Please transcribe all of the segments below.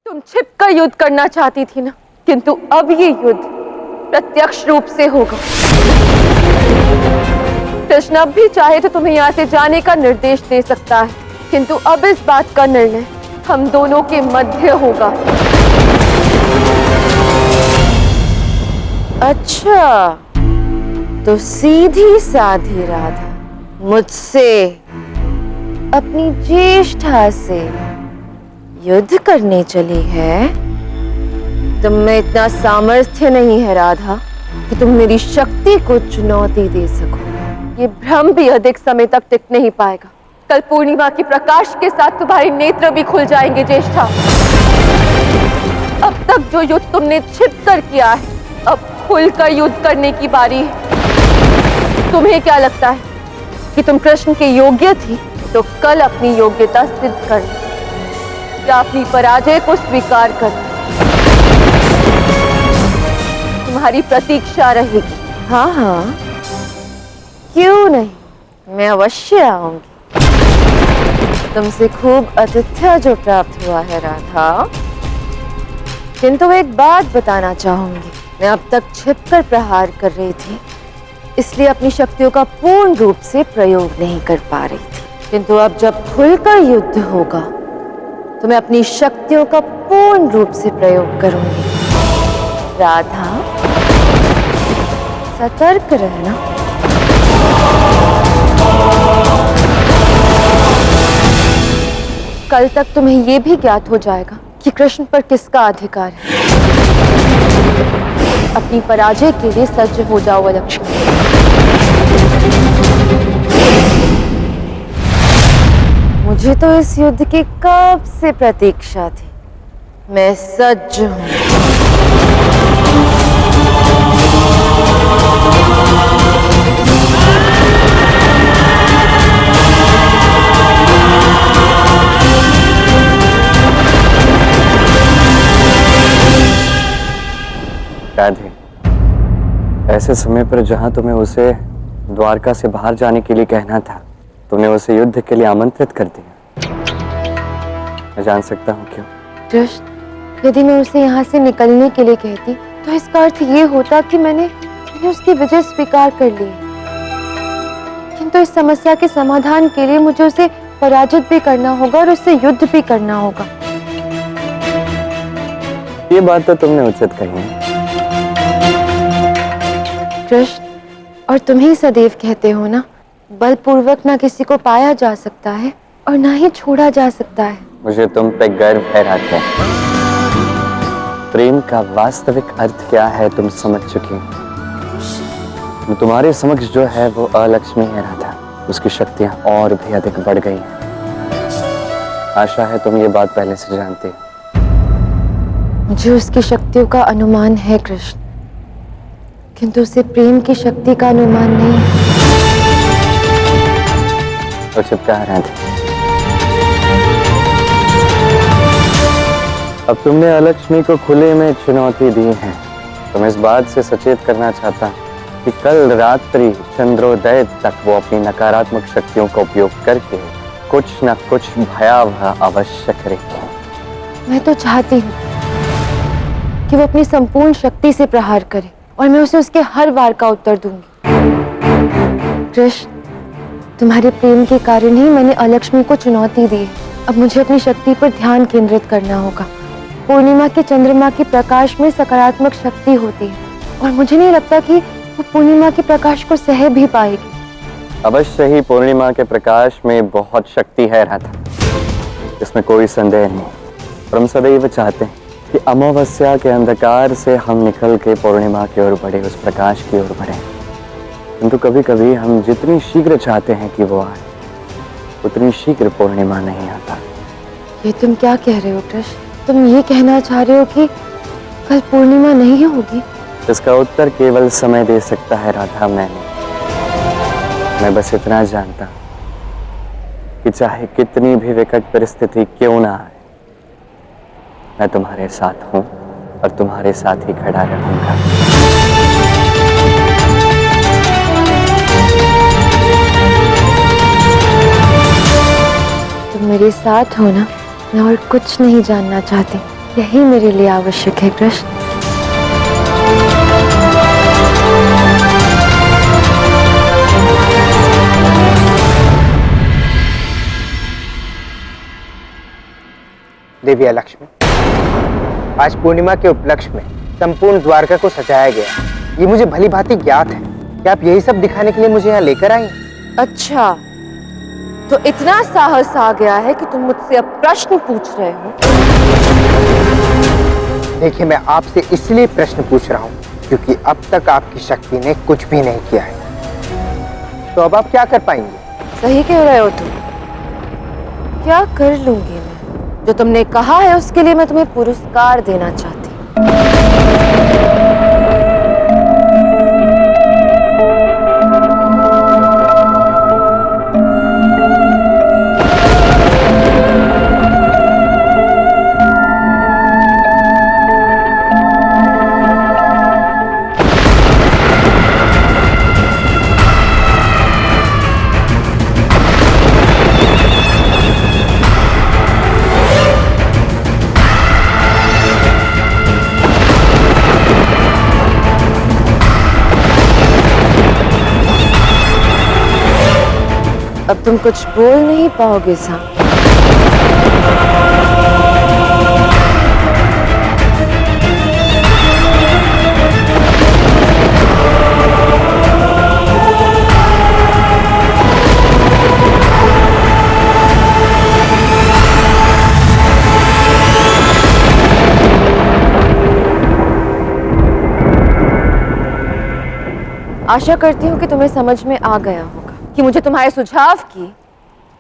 तुम छिपकर युद्ध करना चाहती थी ना, किंतु अब ये युद्ध प्रत्यक्ष रूप से होगा। कृष्ण अब भी चाहे तो तुम्हें यहाँ से जाने का निर्देश दे सकता है, किंतु अब इस बात का निर्णय हम दोनों के मध्य होगा। अच्छा, तो सीधी साधी राधा मुझसे अपनी ज्येष्ठा से युद्ध करने चली है। तुम में इतना सामर्थ्य नहीं है राधा कि तुम मेरी शक्ति को चुनौती दे सको। ये भ्रम भी अधिक समय तक टिक नहीं पाएगा। कल पूर्णिमा के प्रकाश के साथ तुम्हारे नेत्र भी खुल जाएंगे ज्येष्ठा। अब तक जो युद्ध तुमने छिपकर किया है, अब खुलकर युद्ध करने की बारी है। तुम्हें क्या लगता है कि तुम कृष्ण के योग्य थी? तो कल अपनी योग्यता सिद्ध करना या अपनी पराजय को स्वीकार करना तुम्हारी प्रतीक्षा रहेगी। हाँ हाँ, क्यों नहीं, मैं अवश्य आऊंगी। तुमसे खूब आतिथ्य जो प्राप्त हुआ है राधा, किंतु एक बात बताना चाहूंगी। मैं अब तक छिपकर प्रहार कर रही थी, इसलिए अपनी शक्तियों का पूर्ण रूप से प्रयोग नहीं कर पा रही थी, किंतु अब जब खुलकर युद्ध होगा तो मैं अपनी शक्तियों का पूर्ण रूप से प्रयोग करूंगी। राधा, सतर्क रहना। कल तक तुम्हें यह भी ज्ञात हो जाएगा कि कृष्ण पर किसका अधिकार है। अपनी पराजय के लिए सज्ज हो जाओ लक्ष्मी। मुझे तो इस युद्ध की कब से प्रतीक्षा थी। मैं सज्ज हूं। राधे, ऐसे समय पर जहां तुम्हें उसे द्वारका से बाहर जाने के लिए कहना था, तुमने उसे युद्ध के लिए आमंत्रित कर दिया। मैं जान सकता हूँ क्यों? कृष्ण, यदि मैं उसे यहाँ से निकलने के लिए कहती तो इसका अर्थ ये होता कि मैंने उसकी विजय स्वीकार कर ली। किंतु इस समस्या के समाधान के लिए मुझे उसे पराजित भी करना होगा और उससे युद्ध भी करना होगा। ये बात तो तुमने उचित कही है कृष्ण, और तुम ही सदैव कहते हो ना, बलपूर्वक ना किसी को पाया जा सकता है और ना ही छोड़ा जा सकता है। मुझे तुम पे गर्व है राधा। प्रेम का वास्तविक अर्थ क्या है तुम समझ चुकी हो। तुम्हारे समक्ष जो है वो अलक्ष्मी है राधा। उसकी शक्तियां और भी अधिक बढ़ गई हैं। आशा है तुम ये बात पहले से जानते हो। मुझे उसकी शक्तियों का अनुमान है कृष्ण, किंतु उसे प्रेम की शक्ति का अनुमान नहीं। तो चिपका रहे थे। अब तुमने अलक्ष्मी को खुले में चुनौती दी है, तो मैं इस बात से सचेत करना चाहता हूँ कि कल रात्रि चंद्रोदय तक वो अपनी नकारात्मक शक्तियों का उपयोग करके कुछ न कुछ भयावह अवश्य करेगी। मैं तो चाहती हूँ कि वो अपनी संपूर्ण शक्ति से प्रहार करे और मैं उसे उसके हर वार का उत्तर दूंगी। कृष्ण, तुम्हारे प्रेम के कारण ही मैंने अलक्ष्मी को चुनौती दी है। अब मुझे अपनी शक्ति पर ध्यान केंद्रित करना होगा। पूर्णिमा के चंद्रमा के प्रकाश में सकारात्मक शक्ति होती है और मुझे नहीं लगता कि वो पूर्णिमा के प्रकाश को सह भी पाएगी। अवश्य ही पूर्णिमा के प्रकाश में बहुत शक्ति है राधा, इसमें कोई संदेह नहीं। पर हम सदैव चाहते हैं कि अमावस्या के अंधकार से हम निकल के पूर्णिमा की ओर बढ़े, उस प्रकाश की ओर बढ़े। किंतु कभी कभी हम जितनी शीघ्र चाहते हैं कि वो आए, उतनी शीघ्र पूर्णिमा नहीं आता। ये तुम क्या कह रहे हो कृष्ण? तुम ये कहना चाह रहे हो कि कल पूर्णिमा नहीं होगी? इसका उत्तर केवल समय दे सकता है राधा, मैं बस इतना जानता हूं कि चाहे कितनी भी विकट परिस्थिति क्यों ना आए, मैं तुम्हारे साथ हूं और तुम्हारे साथ ही खड़ा रहूंगा। तुम मेरे साथ हो ना, मैं और कुछ नहीं जानना चाहती। यही मेरे लिए आवश्यक है कृष्ण। देवी लक्ष्मी, आज पूर्णिमा के उपलक्ष्य में संपूर्ण द्वारका को सजाया गया। ये मुझे भली भांति ज्ञात है कि आप यही सब दिखाने के लिए मुझे यहाँ लेकर आई हैं। अच्छा, तो इतना साहस आ गया है कि तुम मुझसे अब प्रश्न पूछ रहे हो? देखिए, मैं आपसे इसलिए प्रश्न पूछ रहा हूँ क्योंकि अब तक आपकी शक्ति ने कुछ भी नहीं किया है। तो अब आप क्या कर पाएंगे? सही कह रहे हो तुम। क्या कर लूंगी मैं? जो तुमने कहा है उसके लिए मैं तुम्हें पुरस्कार देना चाहती हूँ। अब तुम कुछ बोल नहीं पाओगे साम। आशा करती हूँ कि तुम्हें समझ में आ गया होगा कि मुझे तुम्हारे सुझाव की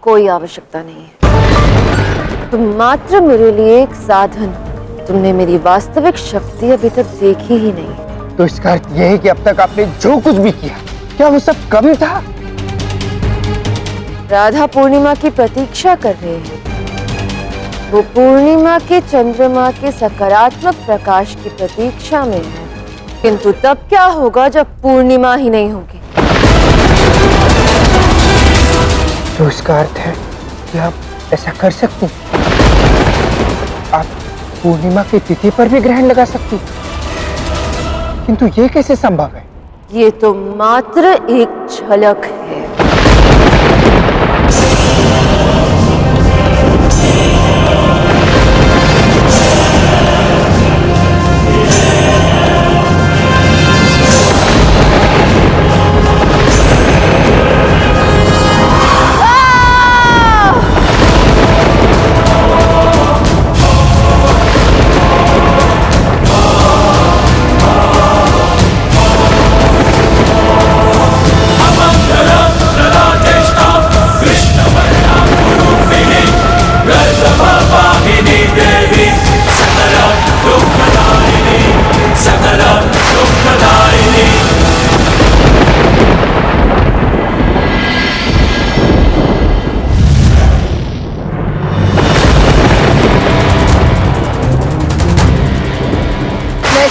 कोई आवश्यकता नहीं है। तुम मात्र मेरे लिए एक साधन हो। तुमने मेरी वास्तविक शक्ति अभी तक देखी ही नहीं। तो इसका अर्थ यह है कि अब तक आपने जो कुछ भी किया, क्या वो सब कम था? राधा पूर्णिमा की प्रतीक्षा कर रहे हैं। वो पूर्णिमा के चंद्रमा के सकारात्मक प्रकाश की प्रतीक्षा में है। किंतु तब क्या होगा जब पूर्णिमा ही नहीं होगी? तो इसका अर्थ है कि आप ऐसा कर सकती हैं। आप पूर्णिमा की तिथि पर भी ग्रहण लगा सकती हैं। किंतु ये कैसे संभव है? ये तो मात्र एक झलक है।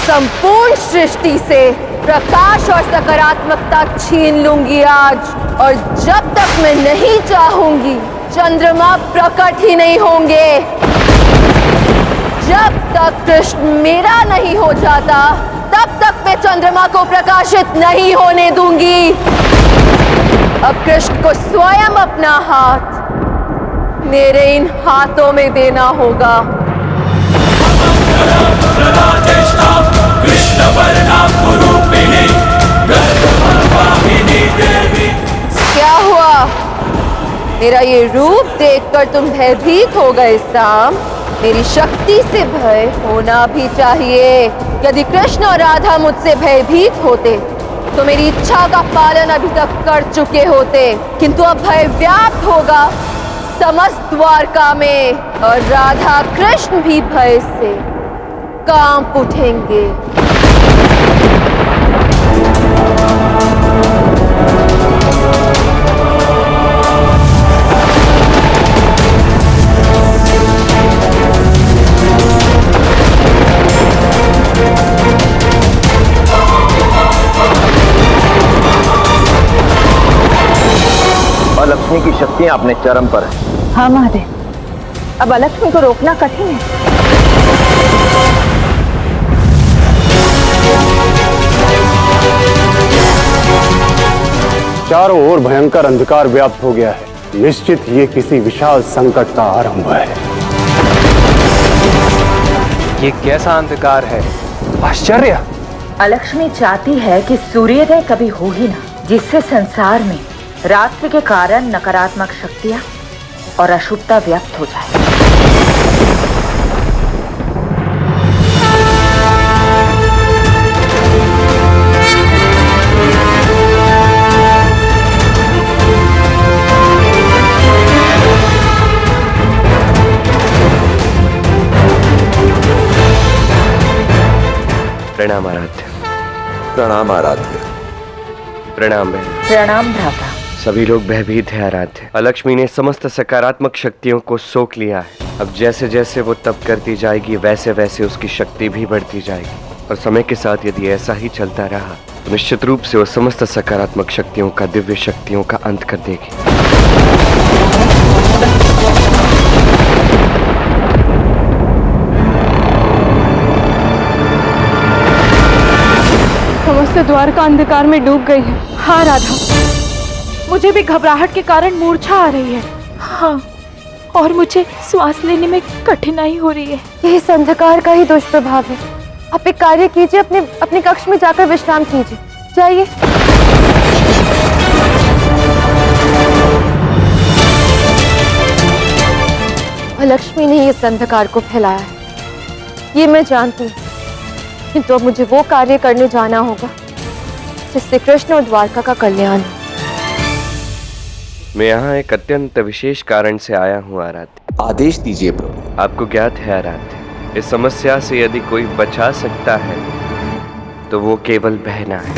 संपूर्ण सृष्टि से प्रकाश और सकारात्मकता छीन लूंगी आज, और जब तक मैं नहीं चाहूंगी चंद्रमा प्रकट ही नहीं होंगे। जब तक कृष्ण मेरा नहीं हो जाता तब तक मैं चंद्रमा को प्रकाशित नहीं होने दूंगी। अब कृष्ण को स्वयं अपना हाथ मेरे इन हाथों में देना होगा। क्या हुआ? मेरा ये रूप देखकर तुम भयभीत हो गए साम? मेरी शक्ति से भय होना भी चाहिए। यदि कृष्ण और राधा मुझसे भयभीत होते तो मेरी इच्छा का पालन अभी तक कर चुके होते, किंतु अब भय व्याप्त होगा समस्त द्वारका में, और राधा कृष्ण भी भय से कांप उठेंगे। और लक्ष्मी की शक्तियां अपने चरम पर है। हाँ महादेव, अब अलक्ष्मी को रोकना कठिन है। चारों ओर भयंकर अंधकार व्याप्त हो गया है। निश्चित ये किसी विशाल संकट का आरंभ है। ये कैसा अंधकार है? आश्चर्य! अलक्ष्मी चाहती है कि सूर्योदय कभी हो ही ना, जिससे संसार में रात्रि के कारण नकारात्मक शक्तियां और अशुभता व्याप्त हो जाए। प्रणाम आराध्य। प्रणाम आराध्य। प्रणाम बहन। प्रणाम भ्राता। सभी लोग भयभीत है आराध्य। अलक्ष्मी ने समस्त सकारात्मक शक्तियों को सोख लिया है। अब जैसे जैसे वो तप करती जाएगी वैसे वैसे उसकी शक्ति भी बढ़ती जाएगी, और समय के साथ यदि ऐसा ही चलता रहा तो निश्चित रूप से वो समस्त सकारात्मक शक्तियों का, दिव्य शक्तियों का अंत कर देगी। समस्त द्वारका अंधकार में डूब गई है। हाँ राधा, मुझे भी घबराहट के कारण मूर्छा आ रही है। हाँ, और मुझे श्वास लेने में कठिनाई हो रही है। यही इस अंधकार का ही दुष्प्रभाव है। आप एक कार्य कीजिए, अपने कक्ष में जाकर विश्राम कीजिए। जाइए। लक्ष्मी ने इस अंधकार को फैलाया है, ये मैं जानती हूँ, किंतु अब मुझे वो कार्य करने जाना होगा जिससे कृष्ण और द्वारका का कल्याण हो। मैं यहाँ एक अत्यंत विशेष कारण से आया हूँ आराध्य। आदेश दीजिए प्रभु। आपको ज्ञात है आराध्य, इस समस्या से यदि कोई बचा सकता है तो वो केवल बहना है।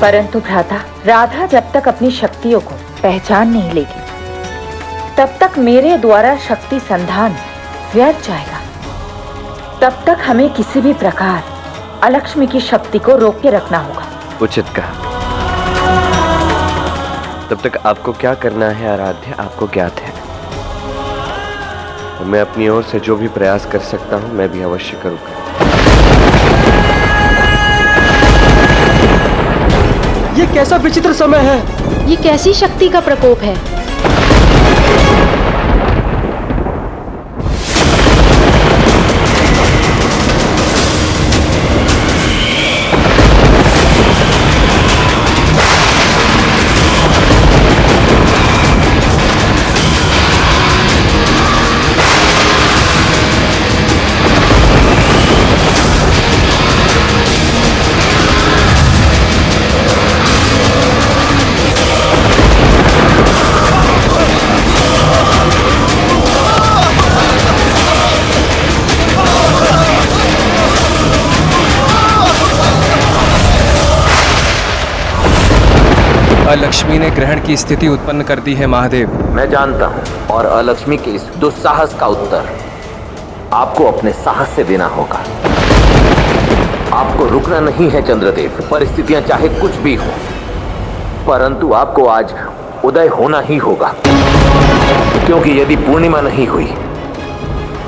परंतु भ्राता, राधा जब तक अपनी शक्तियों को पहचान नहीं लेगी तब तक मेरे द्वारा शक्ति संधान व्यर्थ जाएगा। तब तक हमें किसी भी प्रकार अलक्ष्मी की शक्ति को रोक के रखना होगा। उचित कहा। तब तक आपको क्या करना है आराध्य, आपको ज्ञात है। और मैं अपनी ओर से जो भी प्रयास कर सकता हूं मैं भी अवश्य करूंगा। ये कैसा विचित्र समय है? ये कैसी शक्ति का प्रकोप है? लक्ष्मी ने ग्रहण की स्थिति उत्पन्न कर दी है महादेव। मैं जानता हूं, और अलक्ष्मी के इस दुस्साहस का उत्तर आपको अपने साहस से देना होगा। आपको रुकना नहीं है चंद्रदेव, परिस्थितियां चाहे कुछ भी हो, परंतु आपको आज उदय होना ही होगा। क्योंकि यदि पूर्णिमा नहीं हुई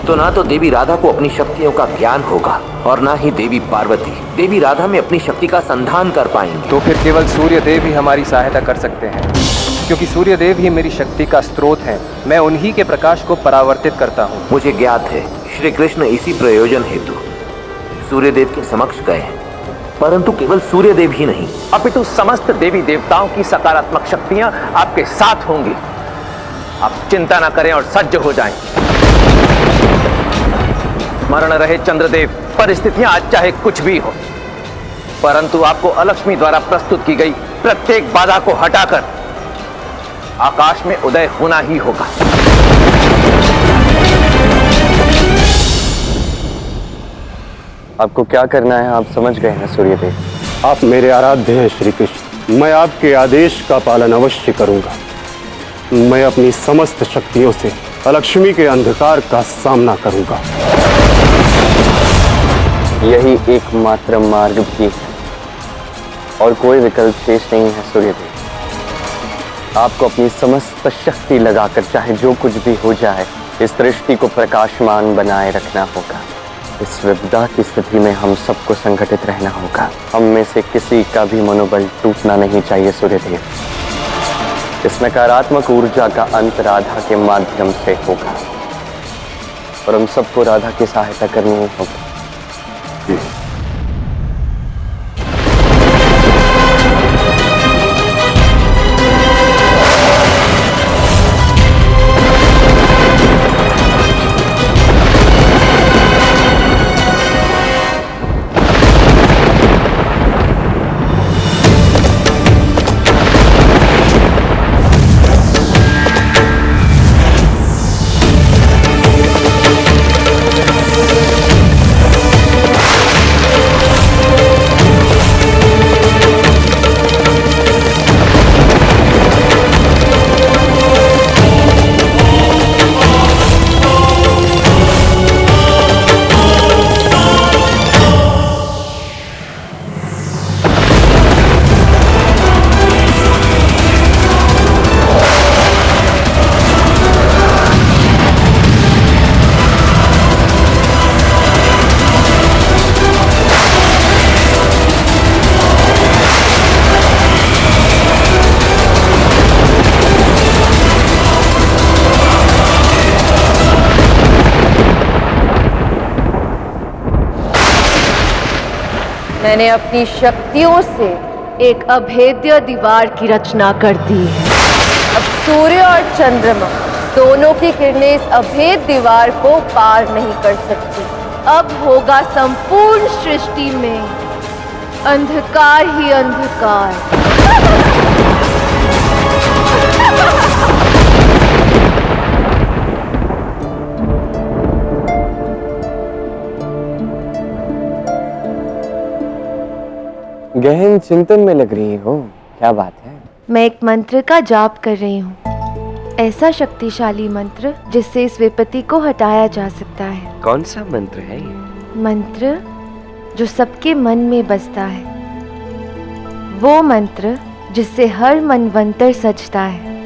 तो ना तो देवी राधा को अपनी शक्तियों का ज्ञान होगा और ना ही देवी पार्वती देवी राधा में अपनी शक्ति का संधान कर पाएंगे। तो फिर केवल सूर्य देव ही हमारी सहायता कर सकते हैं, क्योंकि सूर्य देव ही मेरी शक्ति का स्रोत हैं। मैं उन्हीं के प्रकाश को परावर्तित करता हूँ। मुझे ज्ञात है श्री कृष्ण इसी प्रयोजन हेतु सूर्य देव के समक्ष गए हैं, परंतु केवल सूर्य देव ही नहीं अपितु समस्त देवी देवताओं की सकारात्मक शक्तियां आपके साथ होंगी। आप चिंता न करें और सज्ज हो जाएं। स्मरण रहे चंद्रदेव, परिस्थितियां आज चाहे कुछ भी हो, परंतु आपको अलक्ष्मी द्वारा प्रस्तुत की गई प्रत्येक बाधा को हटाकर आकाश में उदय होना ही होगा। आपको क्या करना है आप समझ गए हैं सूर्यदेव। आप मेरे आराध्य हैं श्री कृष्ण। मैं आपके आदेश का पालन अवश्य करूंगा। मैं अपनी समस्त शक्तियों से अलक्ष्मी के अंधकार का सामना करूंगा। यही एकमात्र मार्ग भी है और कोई विकल्प शेष नहीं है सूर्यदेव। आपको अपनी समस्त शक्ति लगाकर चाहे जो कुछ भी हो जाए इस दृष्टि को प्रकाशमान बनाए रखना होगा। इस विपदा की स्थिति में हम सबको संगठित रहना होगा। हम में से किसी का भी मनोबल टूटना नहीं चाहिए सूर्यदेव। इस नकारात्मक ऊर्जा का अंत राधा के माध्यम से होगा और हम सबको राधा की सहायता करनी ही होगी। मैंने अपनी शक्तियों से एक अभेद्य दीवार की रचना कर दी है। अब सूर्य और चंद्रमा दोनों की किरणें इस अभेद दीवार को पार नहीं कर सकती। अब होगा संपूर्ण सृष्टि में अंधकार ही अंधकार। गहन चिंतन में लग रही हो, क्या बात है? मैं एक मंत्र का जाप कर रही हूँ, ऐसा शक्तिशाली मंत्र जिससे इस विपत्ति को हटाया जा सकता है। कौन सा मंत्र है ये? मंत्र जो सबके मन में बसता है, वो मंत्र जिससे हर मनवंतर सजता है।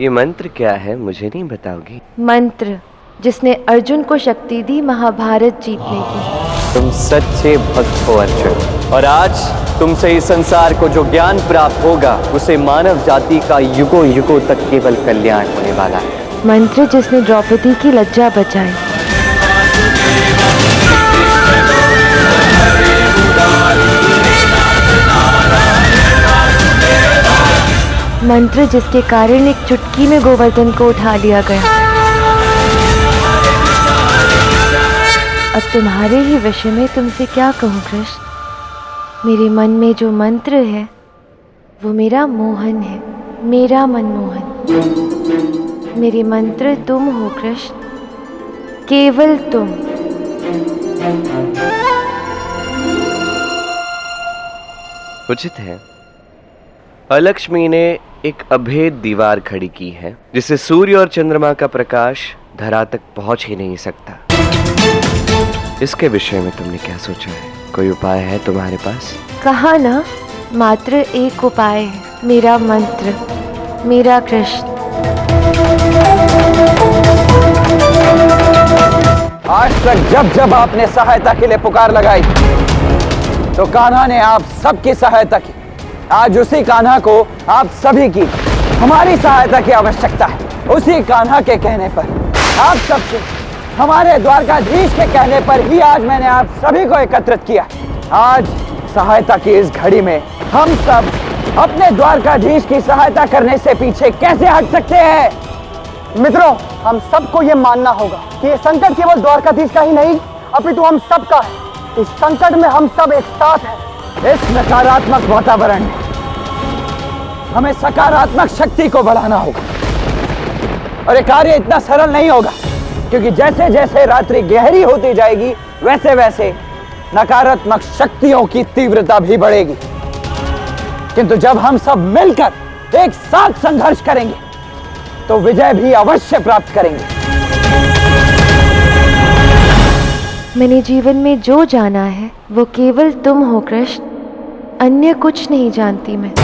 ये मंत्र क्या है, मुझे नहीं बताओगी? मंत्र जिसने अर्जुन को शक्ति दी महाभारत जीतने की। तुम सच्चे भक्त हो अर्जुन, और आज तुमसे इस संसार को जो ज्ञान प्राप्त होगा उसे मानव जाति का युगों युगों तक केवल कल्याण होने वाला है। मंत्र जिसने द्रौपदी की लज्जा बचाई। मंत्र जिसके कारण एक चुटकी में गोवर्धन को उठा लिया गया। अब तुम्हारे ही विषय में तुमसे क्या कहूँ कृष्ण। मेरे मन में जो मंत्र है वो मेरा मोहन है, मेरा मनमोहन। मेरे मंत्र तुम हो कृष्ण, केवल तुम। उचित है। अलक्ष्मी ने एक अभेद दीवार खड़ी की है जिससे सूर्य और चंद्रमा का प्रकाश धरा तक पहुंच ही नहीं सकता। इसके विषय में तुमने क्या सोचा है? कोई उपाय है तुम्हारे पास? कहा ना, मात्र एक उपाय है, मेरा मंत्र, मेरा कृष्ण। आज तक जब जब आपने सहायता के लिए पुकार लगाई तो कान्हा ने आप सबकी सहायता की। आज उसी कान्हा को आप सभी की, हमारी सहायता की आवश्यकता है। उसी कान्हा के कहने पर, आप सबके, हमारे द्वारकाधीश के कहने पर ही आज मैंने आप सभी को एकत्रित किया। आज सहायता की इस घड़ी में हम सब अपने द्वारकाधीश की सहायता करने से पीछे कैसे हट सकते हैं? मित्रों, हम सबको ये मानना होगा कि ये संकट केवल द्वारकाधीश का ही नहीं, अपितु हम सबका है। इस संकट में हम सब एक साथ हैं। इस नकारात्मक वातावरण में हमें सकारात्मक शक्ति को बढ़ाना होगा, और ये कार्य इतना सरल नहीं होगा, क्योंकि जैसे जैसे रात्रि गहरी होती जाएगी वैसे वैसे नकारात्मक शक्तियों की तीव्रता भी बढ़ेगी। किंतु जब हम सब मिलकर एक साथ संघर्ष करेंगे तो विजय भी अवश्य प्राप्त करेंगे। मैंने जीवन में जो जाना है वो केवल तुम हो कृष्ण, अन्य कुछ नहीं जानती मैं।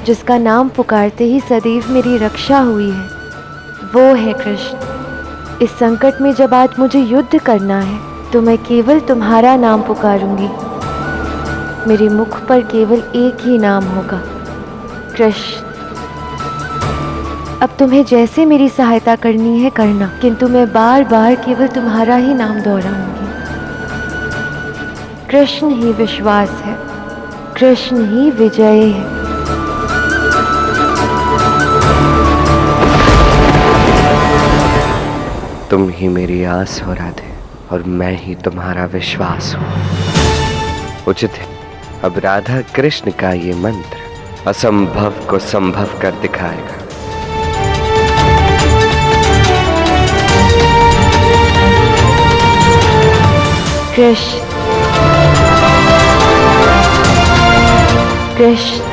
जिसका नाम पुकारते ही सदैव मेरी रक्षा हुई है वो है कृष्ण, इस संकट में जब आज मुझे युद्ध करना है तो मैं केवल तुम्हारा नाम पुकारूंगी। मेरे मुख पर केवल एक ही नाम होगा, कृष्ण। अब तुम्हें जैसे मेरी सहायता करनी है करना, किंतु मैं बार बार केवल तुम्हारा ही नाम दोहराऊंगी। कृष्ण ही विश्वास है, कृष्ण ही विजय है। तुम ही मेरी आस हो राधे, और मैं ही तुम्हारा विश्वास हूँ। उचित है, अब राधा कृष्ण का ये मंत्र असंभव को संभव कर दिखाएगा। कृष्ण कृष्ण